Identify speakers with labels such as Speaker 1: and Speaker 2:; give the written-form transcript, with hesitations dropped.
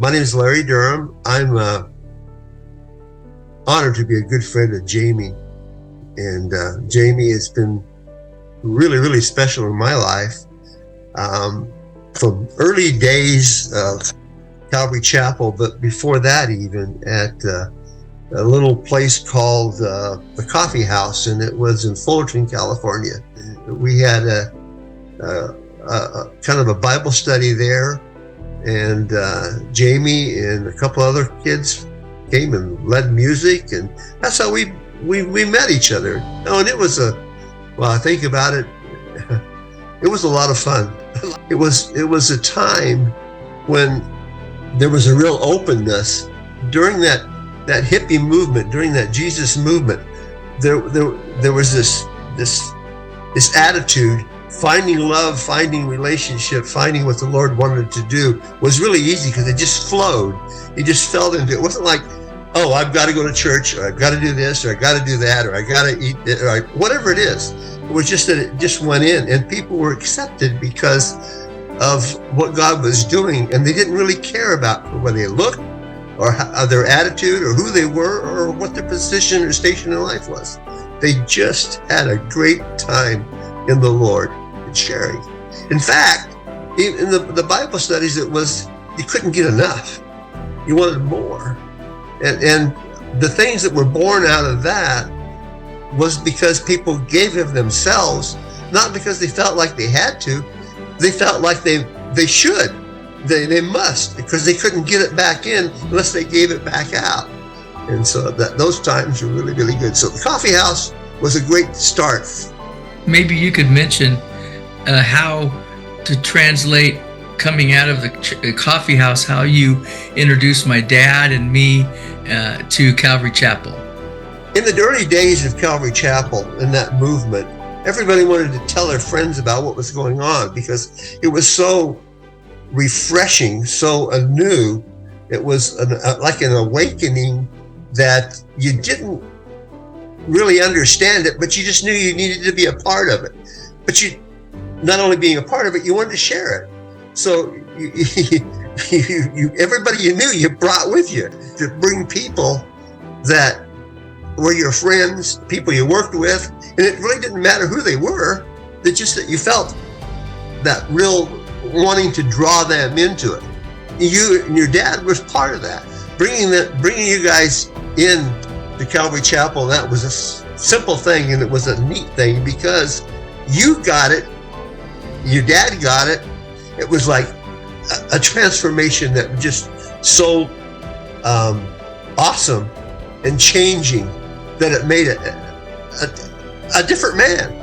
Speaker 1: My name is Larry Durham. I'm honored to be a good friend of Jamie. And Jamie has been really, really special in my life. From early days of Calvary Chapel, but before that even at a little place called the Coffeehouse, and it was in Fullerton, California. We had a kind of a Bible study there, and Jamie and a couple other kids came and led music, and that's how we met each other. Oh, and it was I think about it, it was a lot of fun. It was a time when there was a real openness during that hippie movement, during that Jesus movement. There was this attitude. Finding love, finding relationship, finding what the Lord wanted to do was really easy because it just flowed. You just fell into it. It wasn't like, oh, I've got to go to church, or I've got to do this, or I got to do that, or I got to eat it, or whatever it is. It was just that it just went in, and people were accepted because of what God was doing, and they didn't really care about whether they looked, or how, their attitude, or who they were, or what their position or station in life was. They just had a great time in the Lord and sharing. In fact, in the Bible studies, it was, you couldn't get enough. You wanted more. And the things that were born out of that was because people gave of themselves, not because they felt like they had to. They felt like they should. They must, because they couldn't get it back in unless they gave it back out. And so those times were really, really good. So the Coffeehouse was a great start.
Speaker 2: Maybe you could mention how to translate coming out of the Coffeehouse, how you introduced my dad and me to Calvary Chapel.
Speaker 1: In the early days of Calvary Chapel and that movement, everybody wanted to tell their friends about what was going on because it was so refreshing, so anew. It was like an awakening that you didn't really understand it, but you just knew you needed to be a part of it. But you, not only being a part of it, you wanted to share it. So everybody you knew, you brought with you to bring people that were your friends, people you worked with, and it really didn't matter who they were. That just that you felt that real wanting to draw them into it. You and your dad was part of that, bringing you guys in to Calvary Chapel. That was a simple thing, and it was a neat thing because you got it, your dad got it. It was like a transformation that was just so awesome and changing that it made a different man.